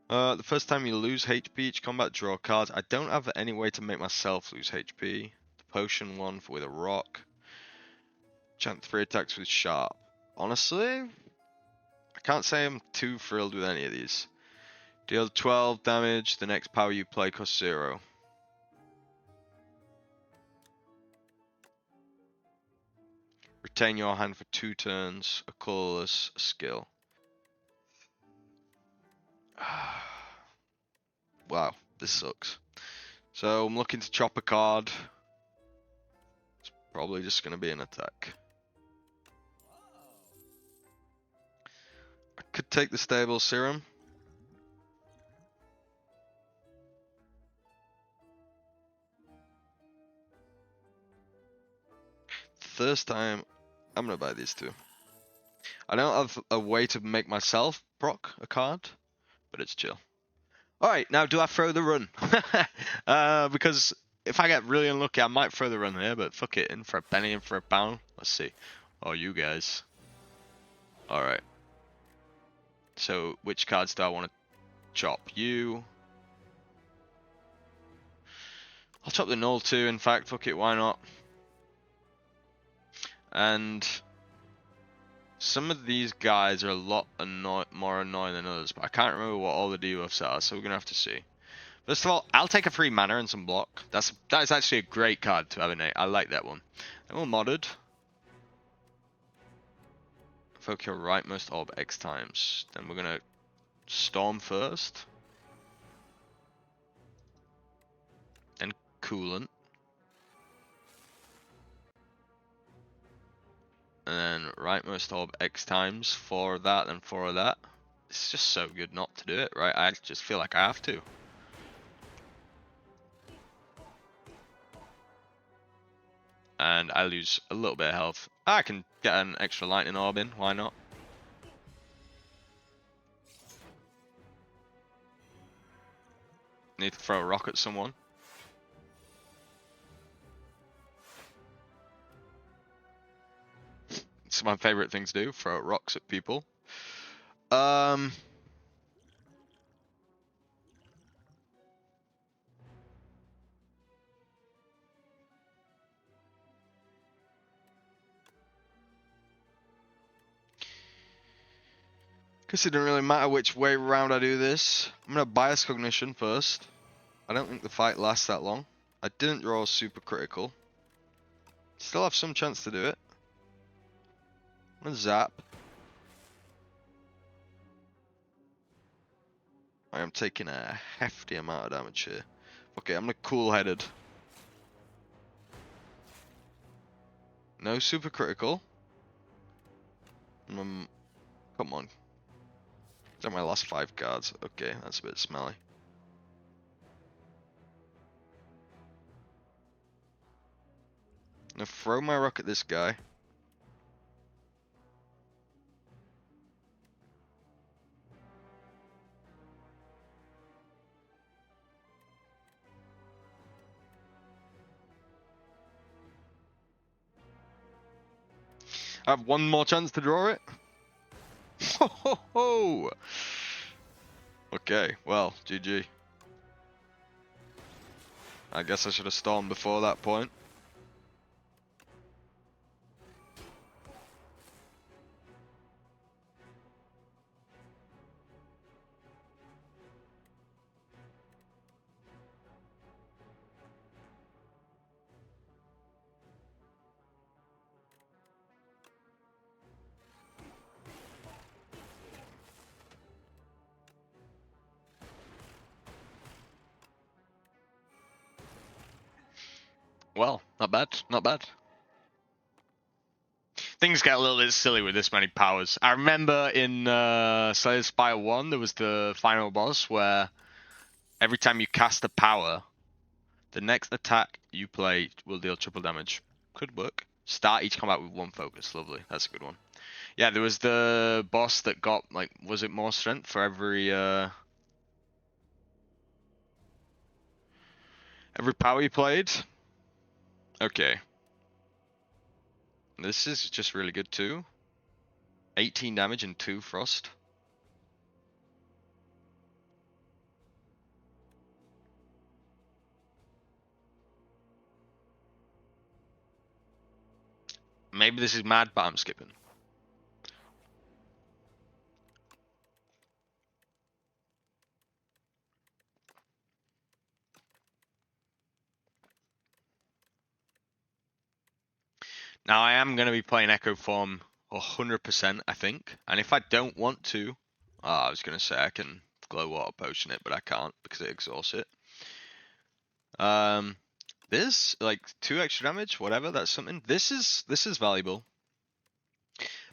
The first time you lose HP each combat, draw cards. I don't have any way to make myself lose HP. The potion one with a rock. Chant 3 attacks with sharp. Honestly, I can't say I'm too thrilled with any of these. Deal 12 damage, the next power you play costs 0. Retain your hand for 2 turns, a colorless skill. Wow, this sucks. So I'm looking to chop a card. It's probably just going to be an attack. I could take the stable serum. First time, I'm going to buy these 2. I don't have a way to make myself proc a card, but it's chill. Alright, now do I throw the run? Because if I get really unlucky, I might throw the run here, but fuck it, in for a penny, in for a pound. Let's see. Oh, you guys. Alright. So, which cards do I want to chop? You. I'll chop the null too, in fact, fuck it, why not? And some of these guys are a lot more annoying than others, but I can't remember what all the debuffs are, so we're going to have to see. First of all, I'll take a free mana and some block. That is actually a great card to have innate. I like that one. Then we'll modded. Evoke your rightmost orb X times. Then we're going to storm first. Then coolant. And then rightmost orb X times. 4 of that, then 4 of that. It's just so good not to do it, right? I just feel like I have to. And I lose a little bit of health. I can get an extra lightning orb in, why not? Need to throw a rock at someone. It's my favorite thing to do, throw rocks at people. Guess it doesn't really matter which way round I do this. I'm gonna bias cognition first. I don't think the fight lasts that long. I didn't draw super critical. Still have some chance to do it. I'm gonna zap. I am taking a hefty amount of damage here. Okay, I'm gonna cool-headed. No super critical. Come on. These are my last 5 cards. Okay, that's a bit smelly. I'm gonna throw my rock at this guy. I have one more chance to draw it. Ho ho ho! Okay, well, GG. I guess I should have stormed before that point. Well, not bad, not bad. Things get a little bit silly with this many powers. I remember in Slay the Spire 1, there was the final boss where every time you cast a power, the next attack you play will deal triple damage. Could work. Start each combat with 1 focus. Lovely. That's a good one. Yeah, there was the boss that got, like, was it more strength for every power you played? Okay. This is just really good too. 18 damage and 2 frost. Maybe this is mad, but I'm skipping. Now I am going to be playing Echo Form 100%, I think. And if I don't want to, I was going to say I can Glow Water Potion it, but I can't because it exhausts it. This, like, 2 extra damage, whatever, that's something. This is valuable.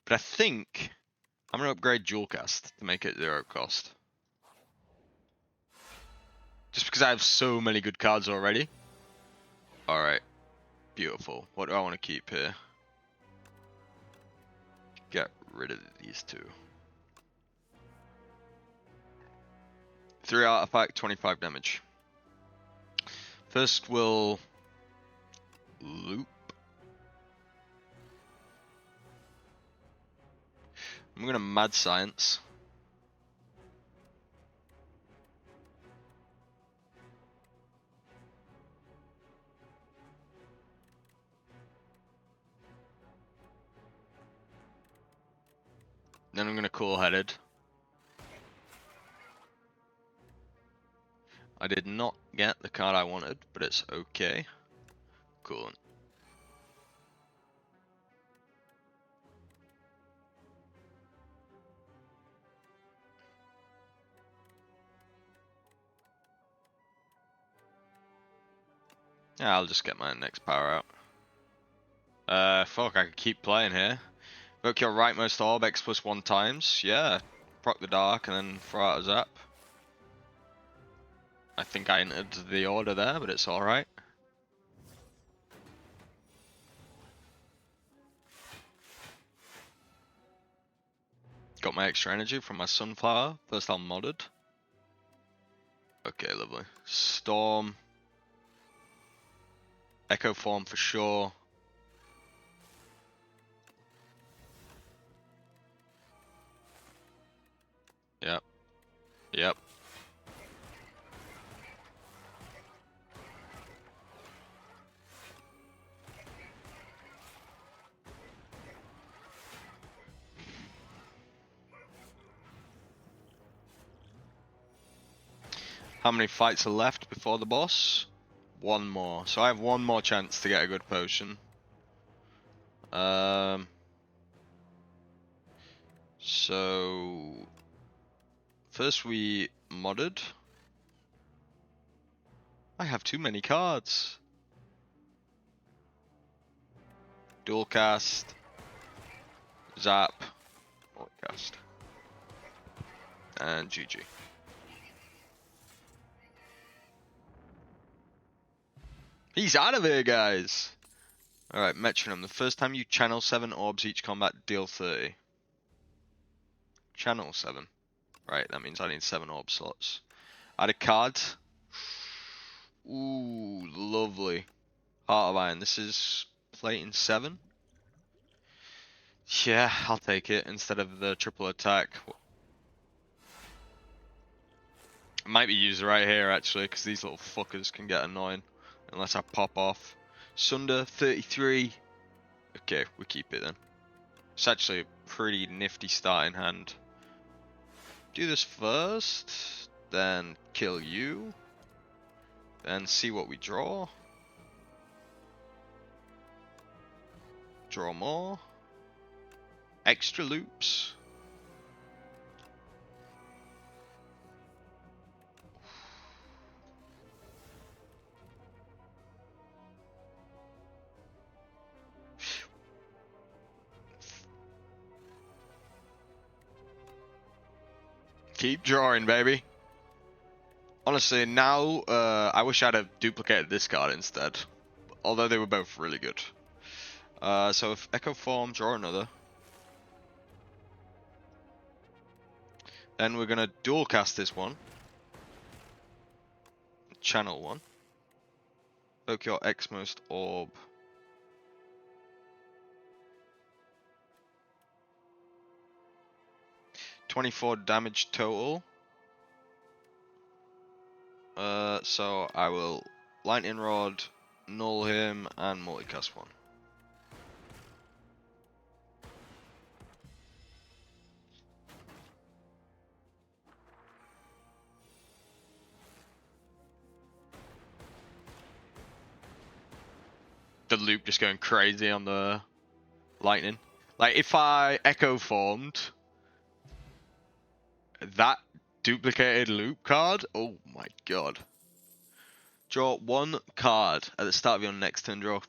But I think I'm going to upgrade Dual Cast to make it 0 cost. Just because I have so many good cards already. Alright. Beautiful. What do I want to keep here? Get rid of these 2. 3 artifact, 25 damage. First we'll loop. I'm gonna Mad Science. Then I'm gonna Cool Headed. I did not get the card I wanted, but it's okay. Cool. Yeah, I'll just get my next power out. Fuck, I can keep playing here. Evoke your rightmost orb X+1 times. Yeah. Proc the dark and then throw out a zap. I think I entered the order there, but it's alright. Got my extra energy from my Sunflower. First I'm modded. Okay, lovely. Storm. Echo Form for sure. Yep. Yep. How many fights are left before the boss? One more. So I have one more chance to get a good potion. So first we modded. I have too many cards. Dual cast. Zap. Cast. And GG. He's out of here, guys! Alright, metronome. The first time you channel 7 orbs each combat, deal 30. Channel 7. Right, that means I need 7 orb slots. Add a card. Ooh, lovely. Heart of Iron. This is plating 7. Yeah, I'll take it instead of the triple attack. I might be used right here actually, because these little fuckers can get annoying unless I pop off. Sunder 33. Okay, we keep it then. It's actually a pretty nifty starting hand. Do this first, then kill you, then see what we draw. Draw more. Extra loops. Keep drawing, baby. Honestly, now I wish I'd have duplicated this card instead. Although they were both really good. So if Echo Form, draw another. Then we're gonna dual cast this one. Channel one. Evoke your Xmost Orb. $24 damage total. So I will Lightning Rod, null him, and multicast one. The loop just going crazy on the lightning. Like if I Echo Formed that duplicated loop card, oh my god. Draw one card at the start of your next turn draw.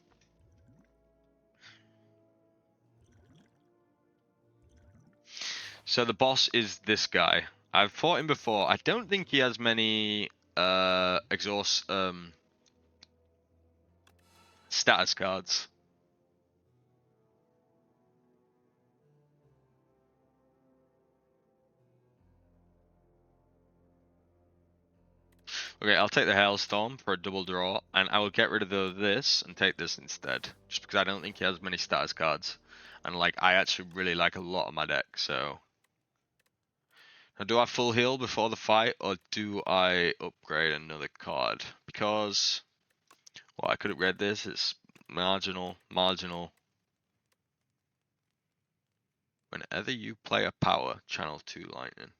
So the boss is this guy. I've fought him before. I don't think he has many exhaust status cards. Okay, I'll take the Hailstorm for a double draw, and I will get rid of this and take this instead, just because I don't think he has many status cards, and like I actually really like a lot of my deck. So, now do I full heal before the fight, or do I upgrade another card? Because, well, I could upgrade this. It's marginal. Whenever you play a power, channel 2 lightning.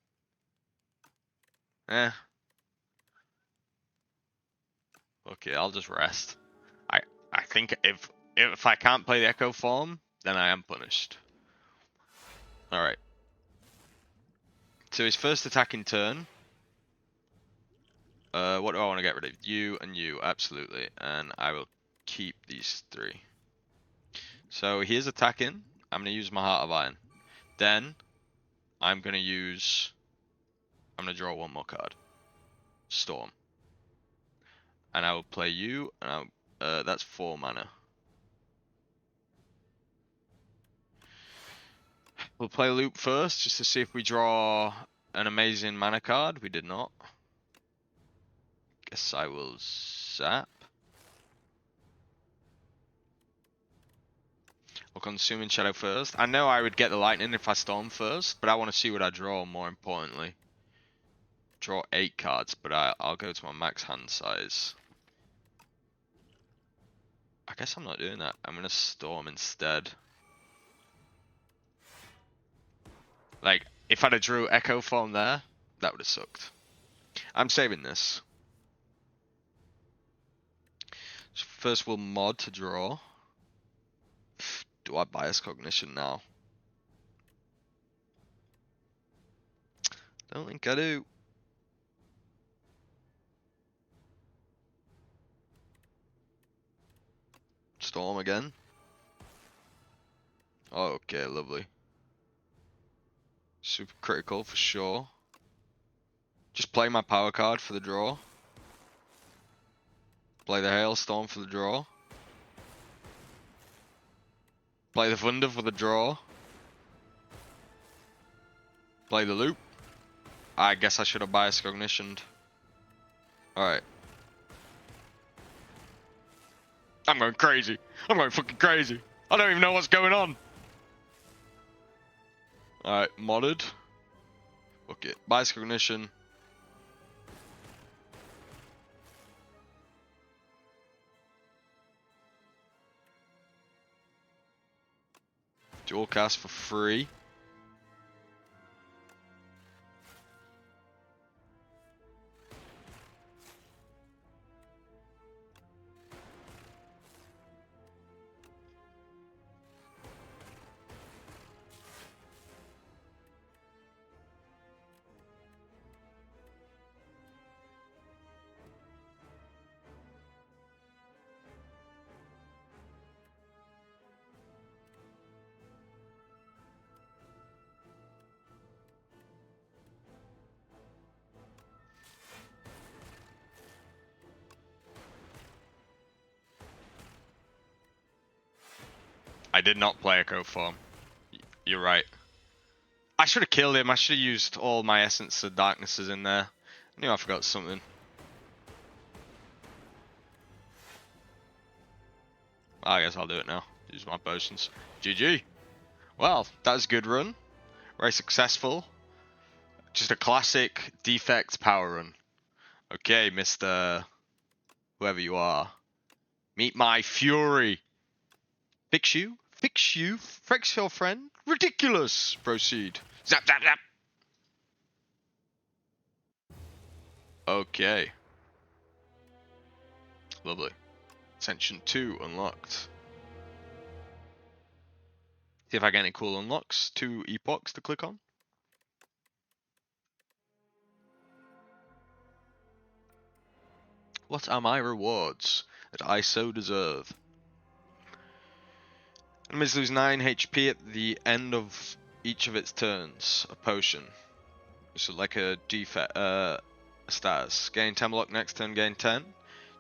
Okay, I'll just rest. I think if I can't play the Echo Form, then I am punished. Alright. So his first attacking turn. What do I want to get rid of? You and you, absolutely. And I will keep these 3. So he is attacking. I'm going to use my Heart of Iron. Then I'm going to draw one more card. Storm. And I will play you, and that's 4 mana. We'll play Loop first, just to see if we draw an amazing mana card. We did not. Guess I will zap. We'll Consuming Shadow first. I know I would get the Lightning if I Storm first, but I want to see what I draw more importantly. Draw 8 cards, but I'll go to my max hand size. I guess I'm not doing that. I'm going to Storm instead. Like, if I'd have drew Echo Form there, that would have sucked. I'm saving this. So first we'll mod to draw. Do I bias cognition now? Don't think I do. Storm again. Oh, okay, lovely. Super critical for sure. Just play my power card for the draw. Play the Hailstorm for the draw. Play the Thunder for the draw. Play the Loop. I guess I should have bias cognitioned. Alright. I'm going crazy. I'm going fucking crazy. I don't even know what's going on. Alright, modded. Okay, bias cognition. Dual cast for free. I did not play Echo Form. You're right. I should have killed him. I should have used all my Essence of Darknesses in there. I knew I forgot something. I guess I'll do it now. Use my potions. GG. Well, that was a good run. Very successful. Just a classic Defect power run. Okay, Mr. Whoever you are. Meet my fury. Fix you? Fix you? Fix your friend? Ridiculous! Proceed. Zap, zap, zap! Okay. Lovely. Ascension 2 unlocked. See if I get any cool unlocks. 2 epochs to click on. What are my rewards that I so deserve? Enemies lose 9 HP at the end of each of its turns. A potion. So like a defect, status. Gain 10 block next turn, gain 10.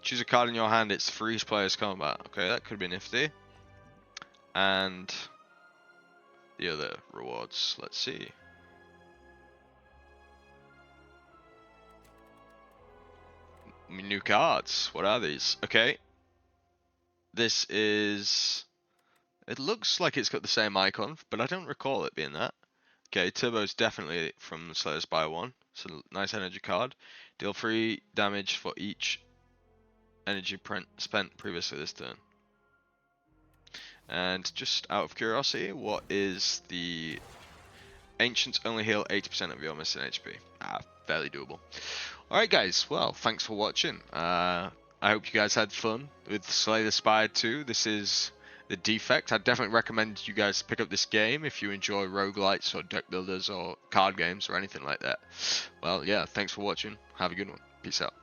Choose a card in your hand, it's for each player's combat. Okay, that could be nifty. And the other rewards, let's see. New cards, what are these? Okay. This is... It looks like it's got the same icon, but I don't recall it being that. Okay, Turbo's definitely from Slay the Spire 1. It's a nice energy card. Deal 3 damage for each energy spent previously this turn. And just out of curiosity, what is the... Ancients only heal 80% of your missing HP. Fairly doable. Alright guys, well, thanks for watching. I hope you guys had fun with Slay the Spire 2. This is the Defect. I'd definitely recommend you guys pick up this game if you enjoy roguelites or deck builders or card games or anything like that. Well, yeah, thanks for watching. Have a good one. Peace out.